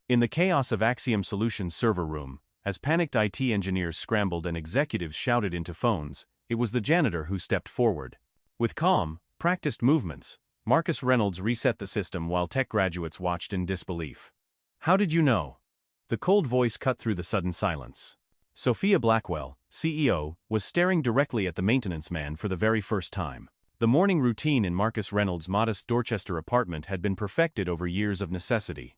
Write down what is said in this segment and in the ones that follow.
In the chaos of Axiom Solutions' server room, as panicked IT engineers scrambled and executives shouted into phones, it was the janitor who stepped forward. With calm, practiced movements, Marcus Reynolds reset the system while tech graduates watched in disbelief. "How did you know?" The cold voice cut through the sudden silence. Sophia Blackwell, CEO, was staring directly at the maintenance man for the very first time. The morning routine in Marcus Reynolds' modest Dorchester apartment had been perfected over years of necessity.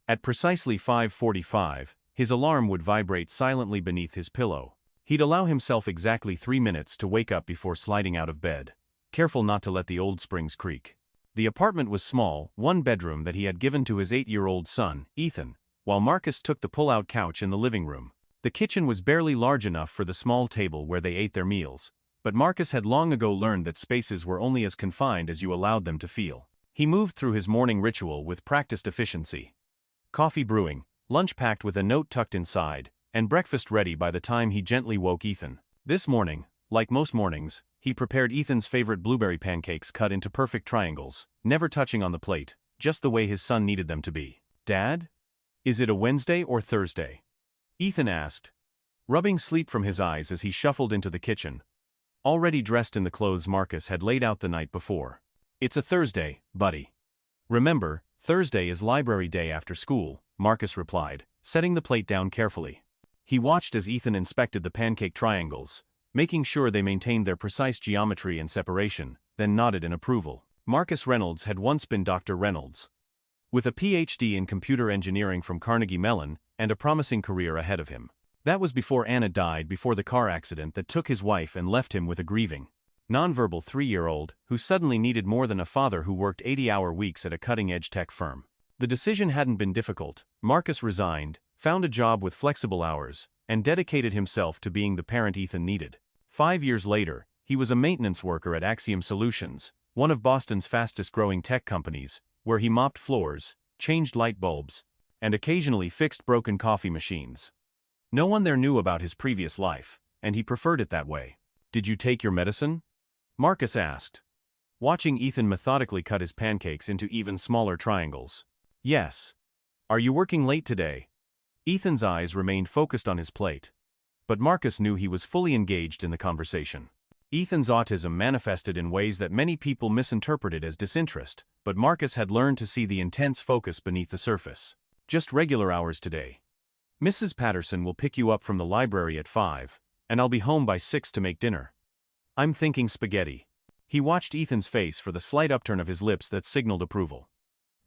At precisely 5:45, his alarm would vibrate silently beneath his pillow. He'd allow himself exactly 3 minutes to wake up before sliding out of bed, careful not to let the old springs creak. The apartment was small, one bedroom that he had given to his 8-year-old son, Ethan, while Marcus took the pull-out couch in the living room. The kitchen was barely large enough for the small table where they ate their meals, but Marcus had long ago learned that spaces were only as confined as you allowed them to feel. He moved through his morning ritual with practiced efficiency. Coffee brewing, lunch packed with a note tucked inside, and breakfast ready by the time he gently woke Ethan. This morning, like most mornings, he prepared Ethan's favorite blueberry pancakes cut into perfect triangles, never touching on the plate, just the way his son needed them to be. "Dad? Is it a Wednesday or Thursday?" Ethan asked, rubbing sleep from his eyes as he shuffled into the kitchen, already dressed in the clothes Marcus had laid out the night before. "It's a Thursday, buddy. Remember, Thursday is library day after school," Marcus replied, setting the plate down carefully. He watched as Ethan inspected the pancake triangles, making sure they maintained their precise geometry and separation, then nodded in approval. Marcus Reynolds had once been Dr. Reynolds, with a PhD in computer engineering from Carnegie Mellon and a promising career ahead of him. That was before Anna died before the car accident that took his wife and left him with a grieving, nonverbal 3-year-old who suddenly needed more than a father who worked 80-hour weeks at a cutting-edge tech firm. The decision hadn't been difficult. Marcus resigned, found a job with flexible hours, and dedicated himself to being the parent Ethan needed. 5 years later, he was a maintenance worker at Axiom Solutions, one of Boston's fastest-growing tech companies, where he mopped floors, changed light bulbs, and occasionally fixed broken coffee machines. No one there knew about his previous life, and he preferred it that way. "Did you take your medicine?" Marcus asked, watching Ethan methodically cut his pancakes into even smaller triangles. "Yes. Are you working late today?" Ethan's eyes remained focused on his plate, but Marcus knew he was fully engaged in the conversation. Ethan's autism manifested in ways that many people misinterpreted as disinterest, but Marcus had learned to see the intense focus beneath the surface. "Just regular hours today. Mrs. Patterson will pick you up from the library at 5, and I'll be home by 6 to make dinner. I'm thinking spaghetti." He watched Ethan's face for the slight upturn of his lips that signaled approval.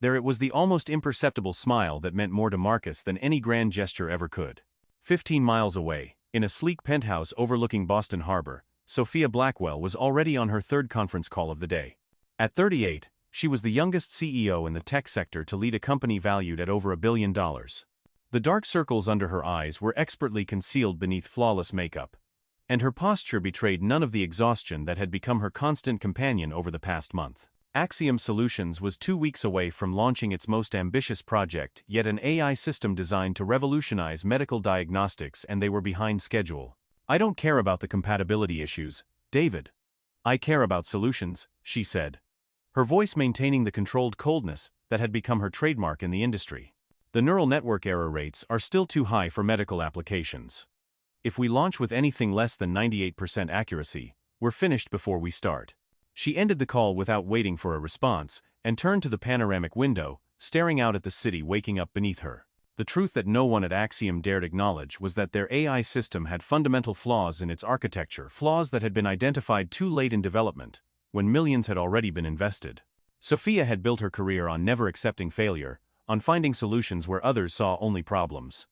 There it was, the almost imperceptible smile that meant more to Marcus than any grand gesture ever could. 15 miles away, in a sleek penthouse overlooking Boston Harbor, Sophia Blackwell was already on her third conference call of the day. At 38, she was the youngest CEO in the tech sector to lead a company valued at over $1 billion. The dark circles under her eyes were expertly concealed beneath flawless makeup, and her posture betrayed none of the exhaustion that had become her constant companion over the past month. Axiom Solutions was 2 weeks away from launching its most ambitious project, yet an AI system designed to revolutionize medical diagnostics, and they were behind schedule. "I don't care about the compatibility issues, David. I care about solutions," she said, her voice maintaining the controlled coldness that had become her trademark in the industry. "The neural network error rates are still too high for medical applications. If we launch with anything less than 98% accuracy, we're finished before we start." She ended the call without waiting for a response, and turned to the panoramic window, staring out at the city waking up beneath her. The truth that no one at Axiom dared acknowledge was that their AI system had fundamental flaws in its architecture, flaws that had been identified too late in development, when millions had already been invested. Sophia had built her career on never accepting failure, on finding solutions where others saw only problems.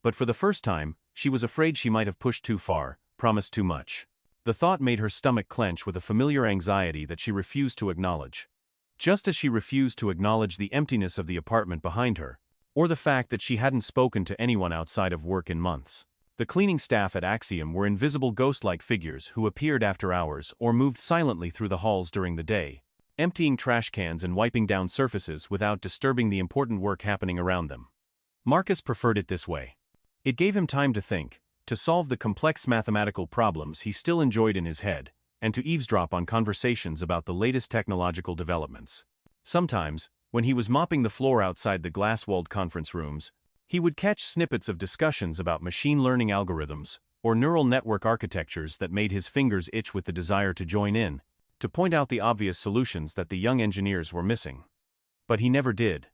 But for the first time, she was afraid she might have pushed too far, promised too much. The thought made her stomach clench with a familiar anxiety that she refused to acknowledge. Just as she refused to acknowledge the emptiness of the apartment behind her, or the fact that she hadn't spoken to anyone outside of work in months. The cleaning staff at Axiom were invisible ghost-like figures who appeared after hours or moved silently through the halls during the day, emptying trash cans and wiping down surfaces without disturbing the important work happening around them. Marcus preferred it this way. It gave him time to think, to solve the complex mathematical problems he still enjoyed in his head, and to eavesdrop on conversations about the latest technological developments. Sometimes, when he was mopping the floor outside the glass-walled conference rooms, He would catch snippets of discussions about machine learning algorithms or neural network architectures that made his fingers itch with the desire to join in, to point out the obvious solutions that the young engineers were missing. But he never did.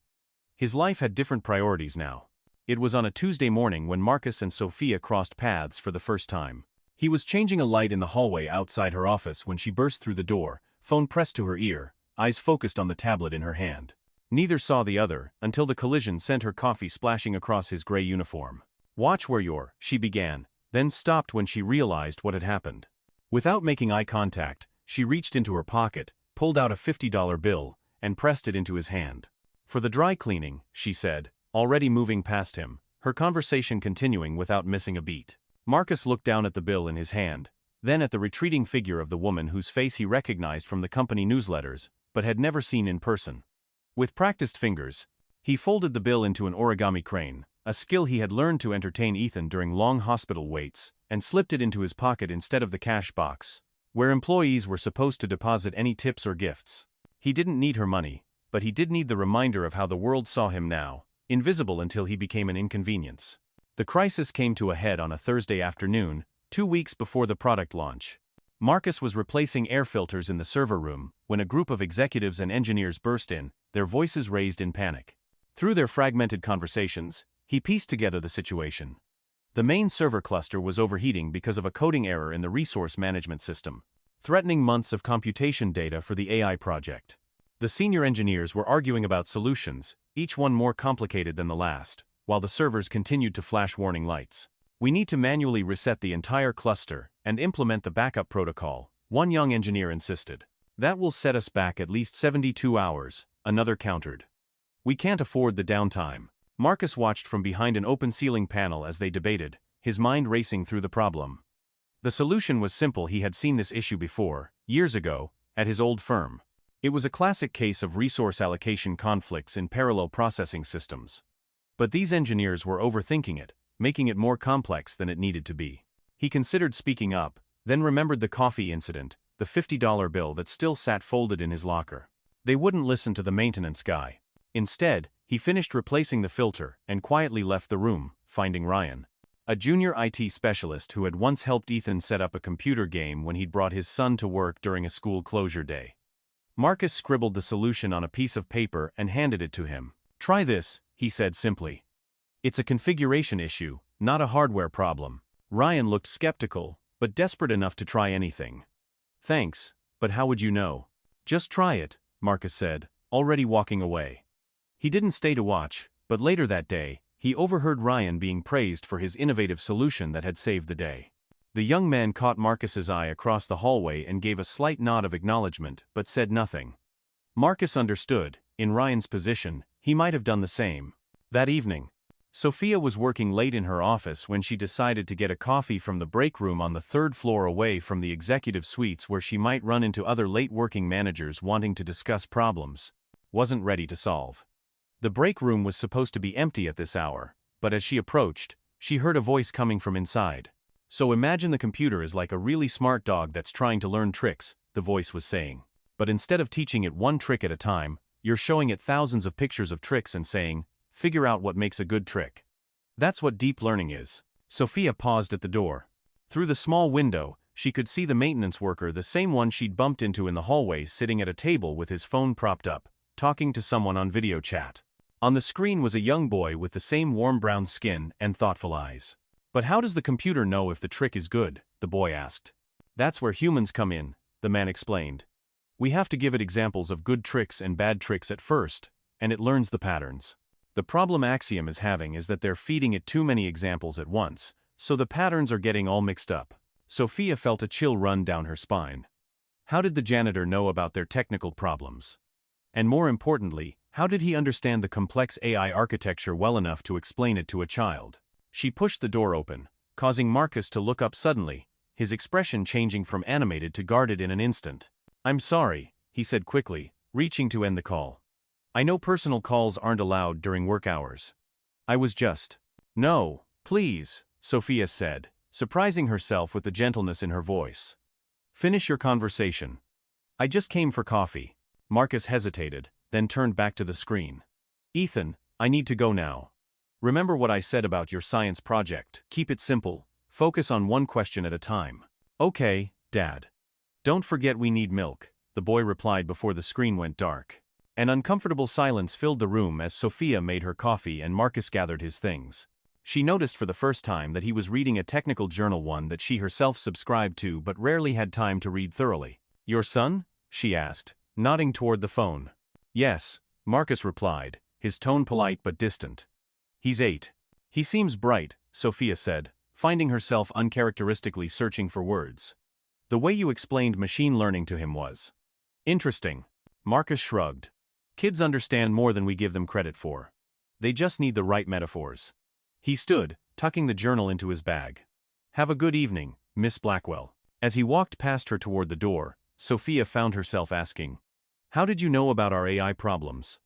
His life had different priorities now. It was on a Tuesday morning when Marcus and Sophia crossed paths for the first time. He was changing a light in the hallway outside her office when she burst through the door, phone pressed to her ear, eyes focused on the tablet in her hand. Neither saw the other, until the collision sent her coffee splashing across his gray uniform. "Watch where you're," she began, then stopped when she realized what had happened. Without making eye contact, she reached into her pocket, pulled out a $50 bill, and pressed it into his hand. "For the dry cleaning," she said, already moving past him, her conversation continuing without missing a beat. Marcus looked down at the bill in his hand, then at the retreating figure of the woman whose face he recognized from the company newsletters, but had never seen in person. With practiced fingers, he folded the bill into an origami crane, a skill he had learned to entertain Ethan during long hospital waits, and slipped it into his pocket instead of the cash box, where employees were supposed to deposit any tips or gifts. He didn't need her money, but he did need the reminder of how the world saw him now, invisible until he became an inconvenience. The crisis came to a head on a Thursday afternoon, 2 weeks before the product launch. Marcus was replacing air filters in the server room when a group of executives and engineers burst in, their voices raised in panic. Through their fragmented conversations, he pieced together the situation. The main server cluster was overheating because of a coding error in the resource management system, threatening months of computation data for the AI project. The senior engineers were arguing about solutions, each one more complicated than the last, while the servers continued to flash warning lights. "We need to manually reset the entire cluster and implement the backup protocol," one young engineer insisted. "That will set us back at least 72 hours, another countered. "We can't afford the downtime." Marcus watched from behind an open ceiling panel as they debated, his mind racing through the problem. The solution was simple. He had seen this issue before, years ago, at his old firm. It was a classic case of resource allocation conflicts in parallel processing systems. But these engineers were overthinking it, making it more complex than it needed to be. He considered speaking up, then remembered the coffee incident, the $50 bill that still sat folded in his locker. They wouldn't listen to the maintenance guy. Instead, he finished replacing the filter and quietly left the room, finding Ryan, a junior IT specialist who had once helped Ethan set up a computer game when he'd brought his son to work during a school closure day. Marcus scribbled the solution on a piece of paper and handed it to him. "Try this," he said simply. "It's a configuration issue, not a hardware problem." Ryan looked skeptical, but desperate enough to try anything. "Thanks, but how would you know?" "Just try it," Marcus said, already walking away. He didn't stay to watch, but later that day, he overheard Ryan being praised for his innovative solution that had saved the day. The young man caught Marcus's eye across the hallway and gave a slight nod of acknowledgement, but said nothing. Marcus understood. In Ryan's position, he might have done the same. That evening, Sophia was working late in her office when she decided to get a coffee from the break room on the third floor away from the executive suites where she might run into other late-working managers wanting to discuss problems wasn't ready to solve. The break room was supposed to be empty at this hour, but as she approached, she heard a voice coming from inside. "So imagine the computer is like a really smart dog that's trying to learn tricks," the voice was saying. "But instead of teaching it one trick at a time, you're showing it thousands of pictures of tricks and saying, 'Figure out what makes a good trick.' That's what deep learning is." Sophia paused at the door. Through the small window, she could see the maintenance worker, the same one she'd bumped into in the hallway, sitting at a table with his phone propped up, talking to someone on video chat. On the screen was a young boy with the same warm brown skin and thoughtful eyes. "But how does the computer know if the trick is good?" the boy asked. "That's where humans come in," the man explained. "We have to give it examples of good tricks and bad tricks at first, and it learns the patterns. The problem Axiom is having is that they're feeding it too many examples at once, so the patterns are getting all mixed up." Sophia felt a chill run down her spine. How did the janitor know about their technical problems? And more importantly, how did he understand the complex AI architecture well enough to explain it to a child? She pushed the door open, causing Marcus to look up suddenly, his expression changing from animated to guarded in an instant. "I'm sorry," he said quickly, reaching to end the call. "I know personal calls aren't allowed during work hours. I was just—" "No, please," Sophia said, surprising herself with the gentleness in her voice. "Finish your conversation. I just came for coffee." Marcus hesitated, then turned back to the screen. "Ethan, I need to go now." Remember what I said about your science project. Keep it simple. Focus on one question at a time. Okay, Dad. Don't forget we need milk, the boy replied before the screen went dark. An uncomfortable silence filled the room as Sophia made her coffee and Marcus gathered his things. She noticed for the first time that he was reading a technical journal, one that she herself subscribed to but rarely had time to read thoroughly. Your son? She asked, nodding toward the phone. Yes, Marcus replied, his tone polite but distant. He's 8. He seems bright, Sophia said, finding herself uncharacteristically searching for words. The way you explained machine learning to him was interesting. Marcus shrugged. Kids understand more than we give them credit for. They just need the right metaphors. He stood, tucking the journal into his bag. Have a good evening, Miss Blackwell. As he walked past her toward the door, Sophia found herself asking, how did you know about our AI problems?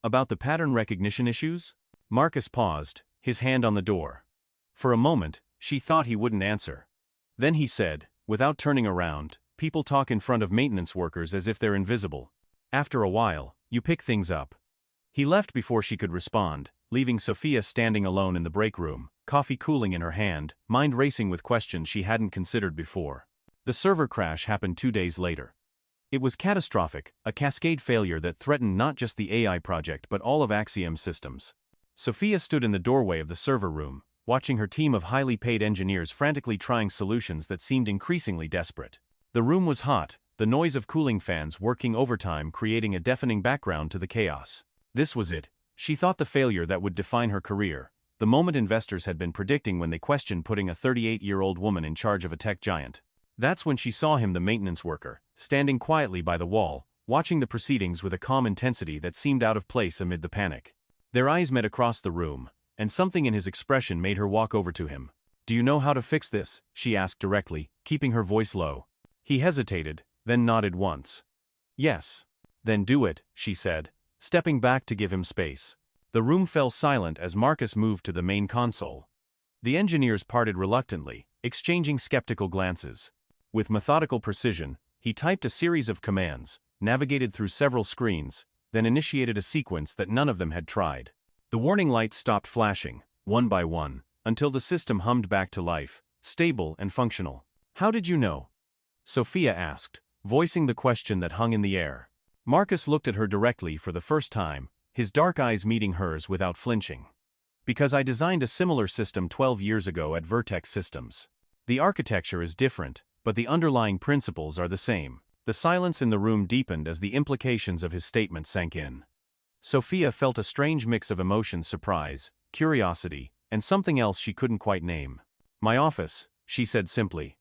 About the pattern recognition issues? Marcus paused, his hand on the door. For a moment, she thought he wouldn't answer. Then he said, without turning around, people talk in front of maintenance workers as if they're invisible. After a while, you pick things up. He left before she could respond, leaving Sophia standing alone in the break room, coffee cooling in her hand, mind racing with questions she hadn't considered before. The server crash happened 2 days later. It was catastrophic, a cascade failure that threatened not just the AI project but all of Axiom Systems. Sophia stood in the doorway of the server room, watching her team of highly paid engineers frantically trying solutions that seemed increasingly desperate. The room was hot, the noise of cooling fans working overtime creating a deafening background to the chaos. This was it. She thought the failure that would define her career, the moment investors had been predicting when they questioned putting a 38-year-old woman in charge of a tech giant. That's when she saw him, the maintenance worker, standing quietly by the wall, watching the proceedings with a calm intensity that seemed out of place amid the panic. Their eyes met across the room, and something in his expression made her walk over to him. Do you know how to fix this? She asked directly, keeping her voice low. He hesitated, then nodded once. Yes. Then do it, she said, stepping back to give him space. The room fell silent as Marcus moved to the main console. The engineers parted reluctantly, exchanging skeptical glances. With methodical precision, he typed a series of commands, navigated through several screens, then initiated a sequence that none of them had tried. The warning lights stopped flashing, one by one, until the system hummed back to life, stable and functional. How did you know? Sophia asked, voicing the question that hung in the air. Marcus looked at her directly for the first time, his dark eyes meeting hers without flinching. Because I designed a similar system 12 years ago at Vertex Systems. The architecture is different, but the underlying principles are the same. The silence in the room deepened as the implications of his statement sank in. Sophia felt a strange mix of emotions: surprise, curiosity, and something else she couldn't quite name. My office, she said simply.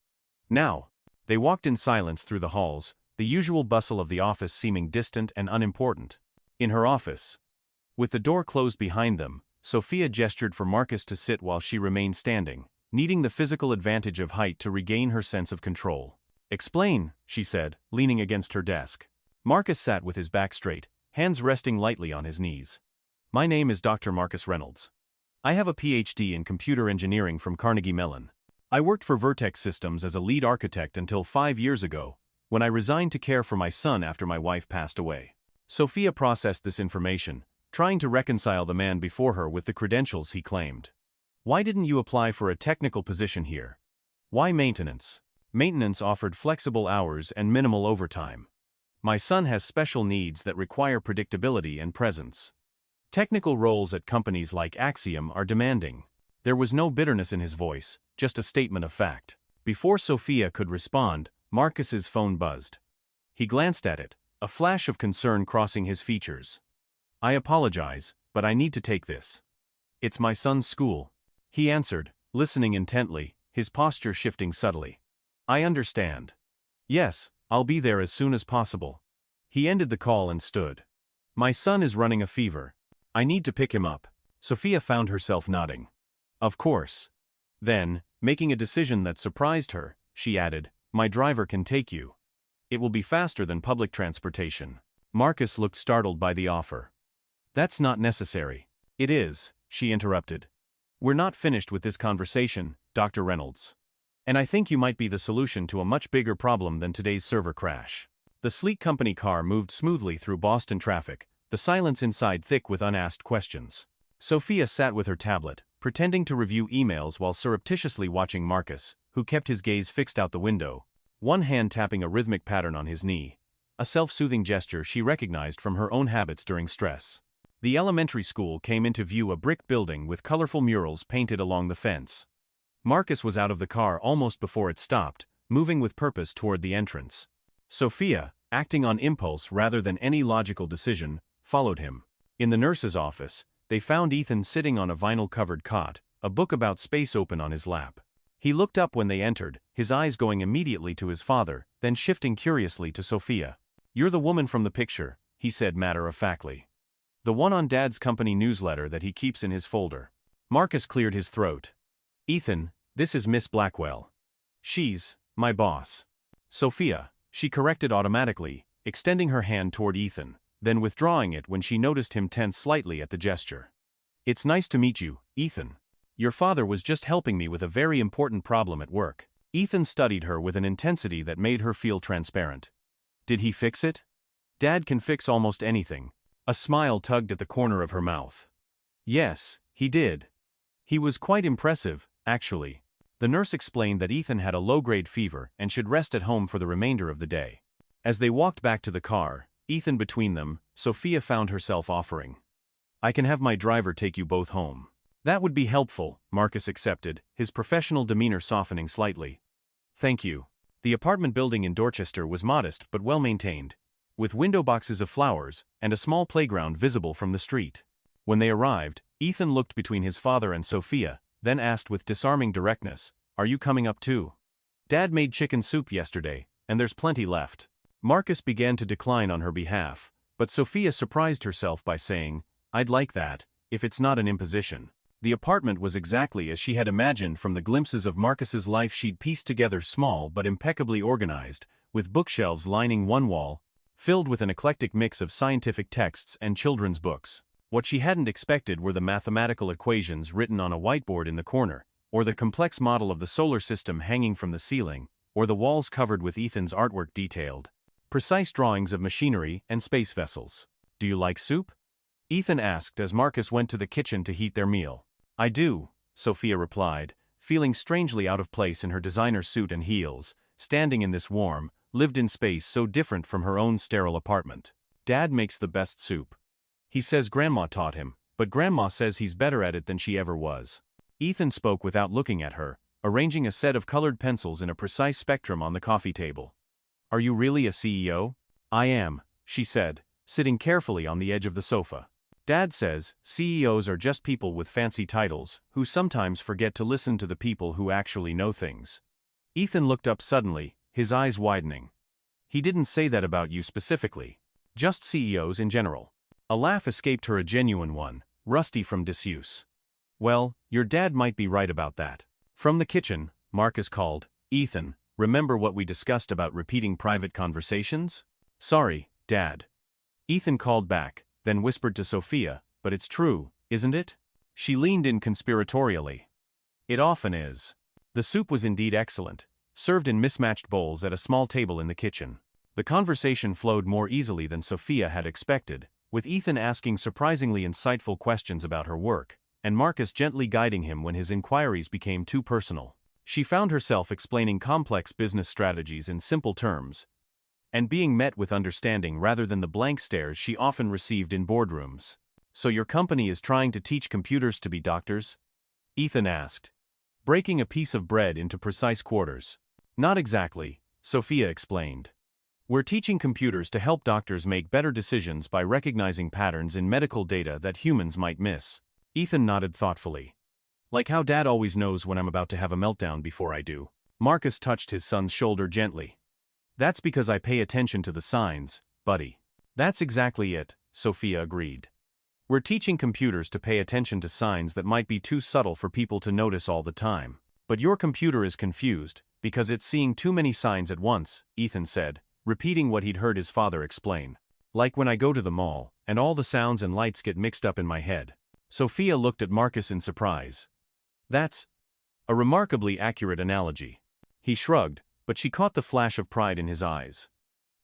Now. They walked in silence through the halls, the usual bustle of the office seeming distant and unimportant. In her office. With the door closed behind them, Sophia gestured for Marcus to sit while she remained standing, needing the physical advantage of height to regain her sense of control. Explain, she said, leaning against her desk. Marcus sat with his back straight, hands resting lightly on his knees. My name is Dr. Marcus Reynolds. I have a PhD in computer engineering from Carnegie Mellon. I worked for Vertex Systems as a lead architect until 5 years ago, when I resigned to care for my son after my wife passed away. Sophia processed this information, trying to reconcile the man before her with the credentials he claimed. Why didn't you apply for a technical position here? Why maintenance? Maintenance offered flexible hours and minimal overtime. My son has special needs that require predictability and presence. Technical roles at companies like Axiom are demanding. There was no bitterness in his voice, just a statement of fact. Before Sophia could respond, Marcus's phone buzzed. He glanced at it, a flash of concern crossing his features. I apologize, but I need to take this. It's my son's school. He answered, listening intently, his posture shifting subtly. I understand. Yes, I'll be there as soon as possible. He ended the call and stood. My son is running a fever. I need to pick him up. Sophia found herself nodding. Of course. Then, making a decision that surprised her, she added, my driver can take you. It will be faster than public transportation. Marcus looked startled by the offer. That's not necessary. It is, she interrupted. We're not finished with this conversation, Dr. Reynolds. And I think you might be the solution to a much bigger problem than today's server crash. The sleek company car moved smoothly through Boston traffic, the silence inside thick with unasked questions. Sophia sat with her tablet, pretending to review emails while surreptitiously watching Marcus, who kept his gaze fixed out the window, one hand tapping a rhythmic pattern on his knee, a self-soothing gesture she recognized from her own habits during stress. The elementary school came into view, a brick building with colorful murals painted along the fence. Marcus was out of the car almost before it stopped, moving with purpose toward the entrance. Sophia, acting on impulse rather than any logical decision, followed him. In the nurse's office, they found Ethan sitting on a vinyl-covered cot, a book about space open on his lap. He looked up when they entered, his eyes going immediately to his father, then shifting curiously to Sophia. "You're the woman from the picture," he said matter-of-factly. "The one on Dad's company newsletter that he keeps in his folder." Marcus cleared his throat. "Ethan, this is Miss Blackwell. She's my boss." "Sophia," she corrected automatically, extending her hand toward Ethan, then withdrawing it when she noticed him tense slightly at the gesture. "It's nice to meet you, Ethan. Your father was just helping me with a very important problem at work." Ethan studied her with an intensity that made her feel transparent. "Did he fix it?" "Dad can fix almost anything." A smile tugged at the corner of her mouth. "Yes, he did. He was quite impressive, actually." The nurse explained that Ethan had a low-grade fever and should rest at home for the remainder of the day. As they walked back to the car, Ethan between them, Sophia found herself offering, "I can have my driver take you both home." "That would be helpful," Marcus accepted, his professional demeanor softening slightly. "Thank you." The apartment building in Dorchester was modest but well-maintained, with window boxes of flowers and a small playground visible from the street. When they arrived, Ethan looked between his father and Sophia, then asked with disarming directness, "Are you coming up too? Dad made chicken soup yesterday, and there's plenty left." Marcus began to decline on her behalf, but Sophia surprised herself by saying, "I'd like that, if it's not an imposition." The apartment was exactly as she had imagined from the glimpses of Marcus's life she'd pieced together, small but impeccably organized, with bookshelves lining one wall, filled with an eclectic mix of scientific texts and children's books. What she hadn't expected were the mathematical equations written on a whiteboard in the corner, or the complex model of the solar system hanging from the ceiling, or the walls covered with Ethan's artwork detailed precise drawings of machinery and space vessels. "Do you like soup?" Ethan asked as Marcus went to the kitchen to heat their meal. "I do," Sophia replied, feeling strangely out of place in her designer suit and heels, standing in this warm, lived-in space so different from her own sterile apartment. "Dad makes the best soup. He says Grandma taught him, but Grandma says he's better at it than she ever was." Ethan spoke without looking at her, arranging a set of colored pencils in a precise spectrum on the coffee table. "Are you really a CEO?" "I am," she said, sitting carefully on the edge of the sofa. "Dad says CEOs are just people with fancy titles, who sometimes forget to listen to the people who actually know things." Ethan looked up suddenly, his eyes widening. "He didn't say that about you specifically. Just CEOs in general." A laugh escaped her, a genuine one, rusty from disuse. "Well, your dad might be right about that." From the kitchen, Marcus called, "Ethan, remember what we discussed about repeating private conversations?" "Sorry, Dad." Ethan called back, then whispered to Sophia, "But it's true, isn't it?" She leaned in conspiratorially. "It often is." The soup was indeed excellent, served in mismatched bowls at a small table in the kitchen. The conversation flowed more easily than Sophia had expected, with Ethan asking surprisingly insightful questions about her work, and Marcus gently guiding him when his inquiries became too personal. She found herself explaining complex business strategies in simple terms, and being met with understanding rather than the blank stares she often received in boardrooms. "So your company is trying to teach computers to be doctors?" Ethan asked, breaking a piece of bread into precise quarters. "Not exactly," Sophia explained. "We're teaching computers to help doctors make better decisions by recognizing patterns in medical data that humans might miss." Ethan nodded thoughtfully. "Like how Dad always knows when I'm about to have a meltdown before I do." Marcus touched his son's shoulder gently. "That's because I pay attention to the signs, buddy." "That's exactly it," Sophia agreed. "We're teaching computers to pay attention to signs that might be too subtle for people to notice all the time. But your computer is confused, because it's seeing too many signs at once," Ethan said, repeating what he'd heard his father explain. "Like when I go to the mall, and all the sounds and lights get mixed up in my head." Sophia looked at Marcus in surprise. "That's a remarkably accurate analogy." He shrugged, but she caught the flash of pride in his eyes.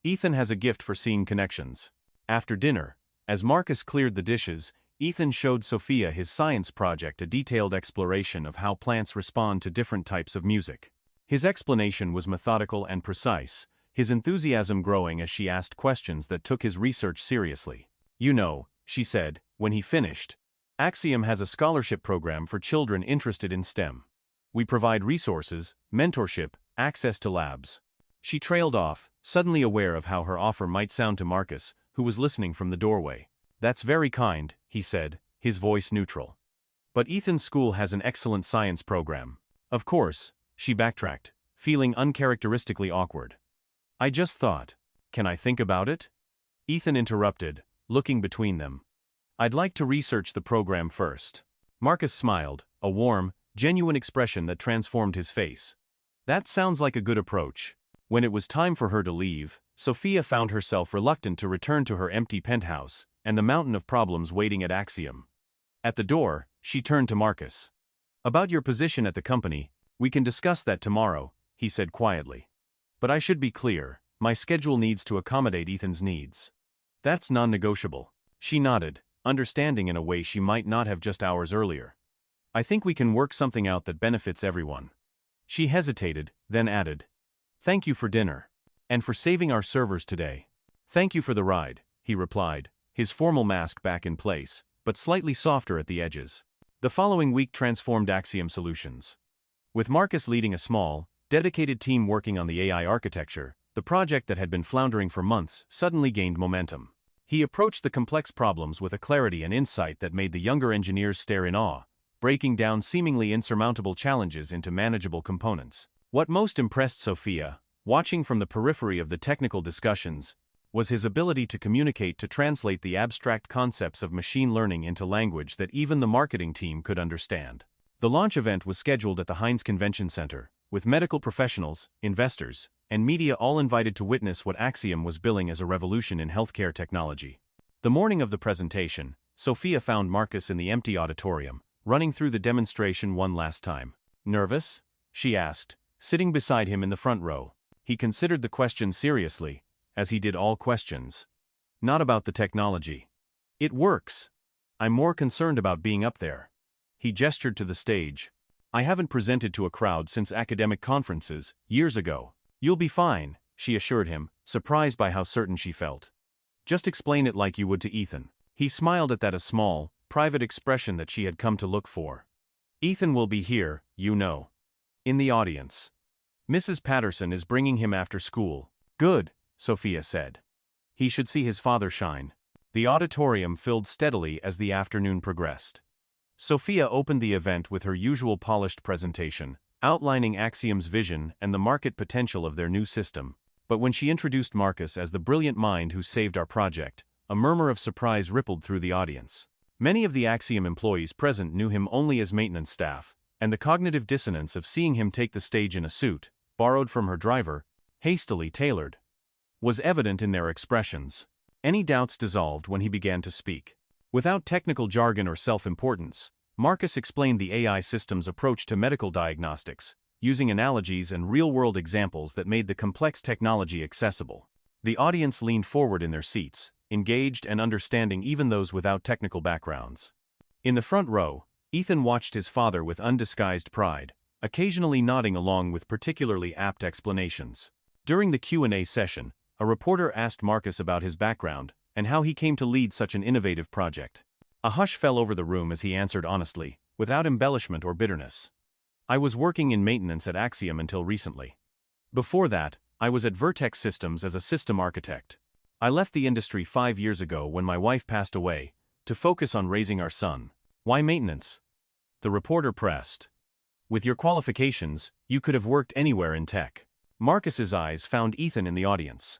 Ethan has a gift for seeing connections. After dinner, as Marcus cleared the dishes, Ethan showed Sophia his science project, a detailed exploration of how plants respond to different types of music. His explanation was methodical and precise, his enthusiasm growing as she asked questions that took his research seriously. "You know," she said, when he finished, "Axiom has a scholarship program for children interested in STEM. We provide resources, mentorship, access to labs." She trailed off, suddenly aware of how her offer might sound to Marcus, who was listening from the doorway. "That's very kind," he said, his voice neutral. "But Ethan's school has an excellent science program." "Of course," she backtracked, feeling uncharacteristically awkward. "I just thought. Can I think about it?" Ethan interrupted, looking between them. "I'd like to research the program first." Marcus smiled, a warm, genuine expression that transformed his face. "That sounds like a good approach." When it was time for her to leave, Sophia found herself reluctant to return to her empty penthouse and the mountain of problems waiting at Axiom. At the door, she turned to Marcus. "About your position at the company, we can discuss that tomorrow," he said quietly. "But I should be clear, my schedule needs to accommodate Ethan's needs." "That's non-negotiable." She nodded, understanding in a way she might not have just hours earlier. "I think we can work something out that benefits everyone." She hesitated, then added, "Thank you for dinner. And for saving our servers today." "Thank you for the ride," he replied, his formal mask back in place, but slightly softer at the edges. The following week transformed Axiom Solutions. With Marcus leading a small, dedicated team working on the AI architecture, the project that had been floundering for months suddenly gained momentum. He approached the complex problems with a clarity and insight that made the younger engineers stare in awe, breaking down seemingly insurmountable challenges into manageable components. What most impressed Sophia, watching from the periphery of the technical discussions, was his ability to communicate, to translate the abstract concepts of machine learning into language that even the marketing team could understand. The launch event was scheduled at the Heinz Convention Center, with medical professionals, investors, and media all invited to witness what Axiom was billing as a revolution in healthcare technology. The morning of the presentation, Sophia found Marcus in the empty auditorium, running through the demonstration one last time. "Nervous?" she asked, sitting beside him in the front row. He considered the question seriously, as he did all questions. "Not about the technology. It works. I'm more concerned about being up there." He gestured to the stage. "I haven't presented to a crowd since academic conferences, years ago." "You'll be fine," she assured him, surprised by how certain she felt. "Just explain it like you would to Ethan." He smiled at that, a small, private expression that she had come to look for. "Ethan will be here, you know. In the audience. Mrs. Patterson is bringing him after school." "Good," Sophia said. "He should see his father shine." The auditorium filled steadily as the afternoon progressed. Sophia opened the event with her usual polished presentation, outlining Axiom's vision and the market potential of their new system. But when she introduced Marcus as the brilliant mind who saved our project, a murmur of surprise rippled through the audience. Many of the Axiom employees present knew him only as maintenance staff, and the cognitive dissonance of seeing him take the stage in a suit, borrowed from her driver, hastily tailored, was evident in their expressions. Any doubts dissolved when he began to speak. Without technical jargon or self-importance, Marcus explained the AI system's approach to medical diagnostics, using analogies and real-world examples that made the complex technology accessible. The audience leaned forward in their seats, engaged and understanding even those without technical backgrounds. In the front row, Ethan watched his father with undisguised pride, occasionally nodding along with particularly apt explanations. During the Q&A session, a reporter asked Marcus about his background and how he came to lead such an innovative project. A hush fell over the room as he answered honestly, without embellishment or bitterness. "I was working in maintenance at Axiom until recently. Before that, I was at Vertex Systems as a system architect. I left the industry 5 years ago when my wife passed away, to focus on raising our son." "Why maintenance?" the reporter pressed. "With your qualifications, you could have worked anywhere in tech." Marcus's eyes found Ethan in the audience.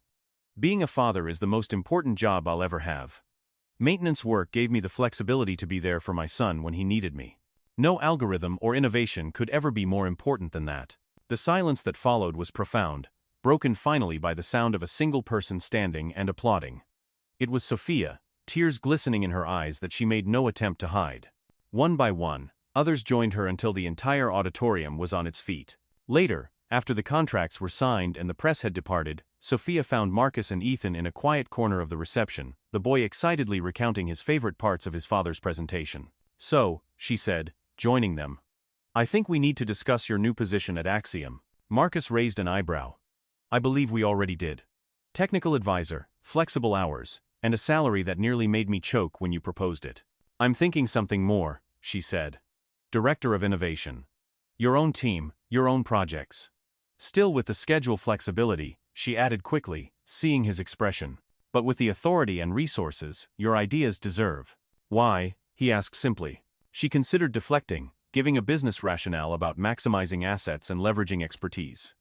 "Being a father is the most important job I'll ever have. Maintenance work gave me the flexibility to be there for my son when he needed me. No algorithm or innovation could ever be more important than that." The silence that followed was profound, broken finally by the sound of a single person standing and applauding. It was Sophia, tears glistening in her eyes that she made no attempt to hide. One by one, others joined her until the entire auditorium was on its feet. Later, after the contracts were signed and the press had departed, Sophia found Marcus and Ethan in a quiet corner of the reception, the boy excitedly recounting his favorite parts of his father's presentation. "So," she said, joining them, "I think we need to discuss your new position at Axiom." Marcus raised an eyebrow. "I believe we already did. Technical advisor, flexible hours, and a salary that nearly made me choke when you proposed it." "I'm thinking something more," she said. "Director of Innovation. Your own team, your own projects." Still with the schedule flexibility, she added quickly, seeing his expression. "But with the authority and resources your ideas deserve." "Why?" he asked simply. She considered deflecting, giving a business rationale about maximizing assets and leveraging expertise.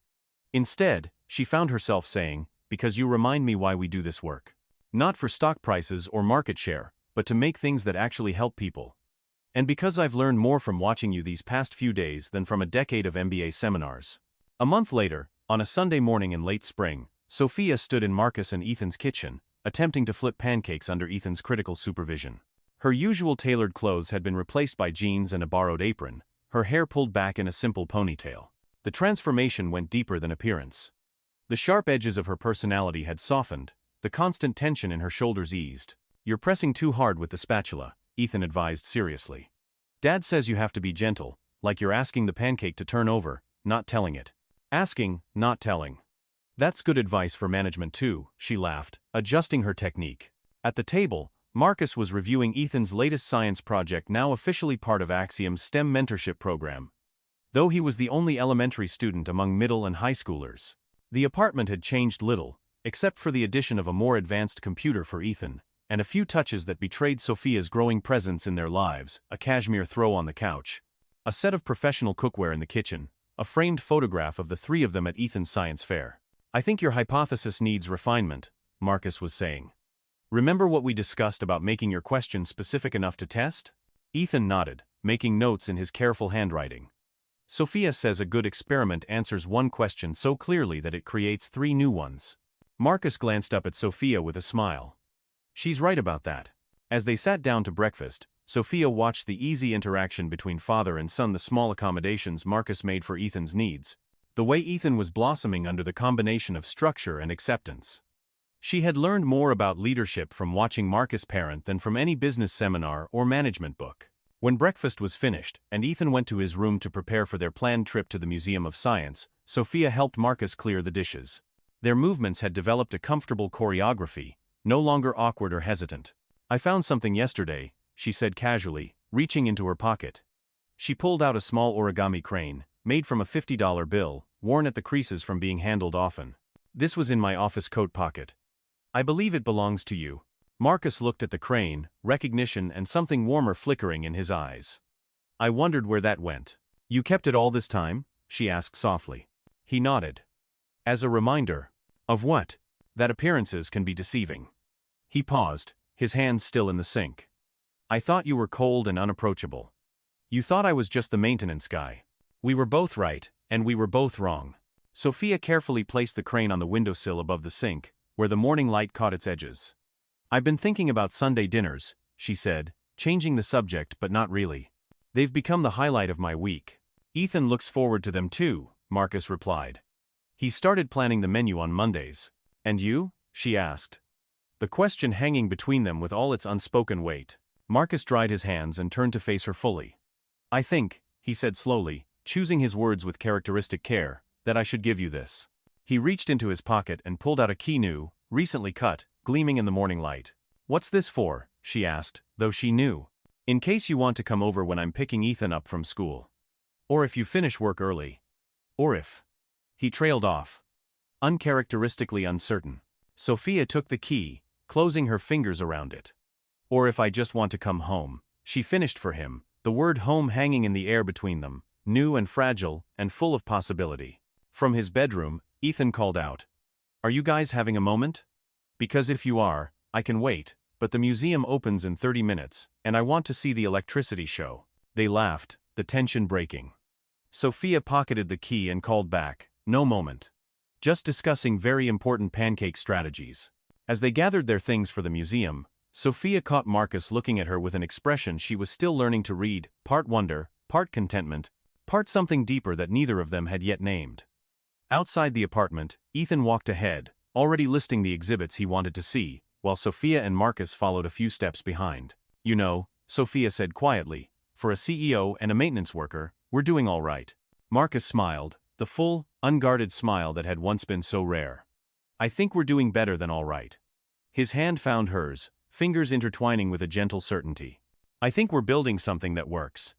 Instead, she found herself saying, "Because you remind me why we do this work. Not for stock prices or market share, but to make things that actually help people. And because I've learned more from watching you these past few days than from a decade of MBA seminars." A month later, on a Sunday morning in late spring, Sophia stood in Marcus and Ethan's kitchen, attempting to flip pancakes under Ethan's critical supervision. Her usual tailored clothes had been replaced by jeans and a borrowed apron, her hair pulled back in a simple ponytail. The transformation went deeper than appearance. The sharp edges of her personality had softened, the constant tension in her shoulders eased. "You're pressing too hard with the spatula," Ethan advised seriously. "Dad says you have to be gentle, like you're asking the pancake to turn over, not telling it." "Asking, not telling. That's good advice for management too," she laughed, adjusting her technique. At the table, Marcus was reviewing Ethan's latest science project, now officially part of Axiom's STEM mentorship program. Though he was the only elementary student among middle and high schoolers. The apartment had changed little, except for the addition of a more advanced computer for Ethan, and a few touches that betrayed Sophia's growing presence in their lives: a cashmere throw on the couch, a set of professional cookware in the kitchen, a framed photograph of the three of them at Ethan's science fair. "I think your hypothesis needs refinement," Marcus was saying. "Remember what we discussed about making your questions specific enough to test?" Ethan nodded, making notes in his careful handwriting. "Sophia says a good experiment answers one question so clearly that it creates three new ones." Marcus glanced up at Sophia with a smile. "She's right about that." As they sat down to breakfast, Sophia watched the easy interaction between father and son, the small accommodations Marcus made for Ethan's needs, the way Ethan was blossoming under the combination of structure and acceptance. She had learned more about leadership from watching Marcus parent than from any business seminar or management book. When breakfast was finished, and Ethan went to his room to prepare for their planned trip to the Museum of Science, Sophia helped Marcus clear the dishes. Their movements had developed a comfortable choreography, no longer awkward or hesitant. "I found something yesterday," she said casually, reaching into her pocket. She pulled out a small origami crane, made from a $50 bill, worn at the creases from being handled often. "This was in my office coat pocket. I believe it belongs to you." Marcus looked at the crane, recognition and something warmer flickering in his eyes. "I wondered where that went." "You kept it all this time?" she asked softly. He nodded. "As a reminder." "Of what?" "That appearances can be deceiving." He paused, his hands still in the sink. "I thought you were cold and unapproachable. You thought I was just the maintenance guy. We were both right, and we were both wrong." Sophia carefully placed the crane on the windowsill above the sink, where the morning light caught its edges. "I've been thinking about Sunday dinners," she said, changing the subject but not really. "They've become the highlight of my week." "Ethan looks forward to them too," Marcus replied. "He started planning the menu on Mondays." "And you?" she asked. The question hanging between them with all its unspoken weight. Marcus dried his hands and turned to face her fully. "I think," he said slowly, choosing his words with characteristic care, "that I should give you this." He reached into his pocket and pulled out a key, new, recently cut, gleaming in the morning light. "What's this for?" she asked, though she knew. "In case you want to come over when I'm picking Ethan up from school. Or if you finish work early. Or if..." He trailed off, uncharacteristically uncertain. Sophia took the key, closing her fingers around it. "Or if I just want to come home," she finished for him, the word home hanging in the air between them, new and fragile and full of possibility. From his bedroom, Ethan called out, "Are you guys having a moment? Because if you are, I can wait, but the museum opens in 30 minutes, and I want to see the electricity show." They laughed, the tension breaking. Sophia pocketed the key and called back, "No moment. Just discussing very important pancake strategies." As they gathered their things for the museum, Sophia caught Marcus looking at her with an expression she was still learning to read, part wonder, part contentment, part something deeper that neither of them had yet named. Outside the apartment, Ethan walked ahead, already listing the exhibits he wanted to see, while Sophia and Marcus followed a few steps behind. "You know," Sophia said quietly, "for a CEO and a maintenance worker, we're doing all right." Marcus smiled, the full, unguarded smile that had once been so rare. "I think we're doing better than all right." His hand found hers, fingers intertwining with a gentle certainty. "I think we're building something that works."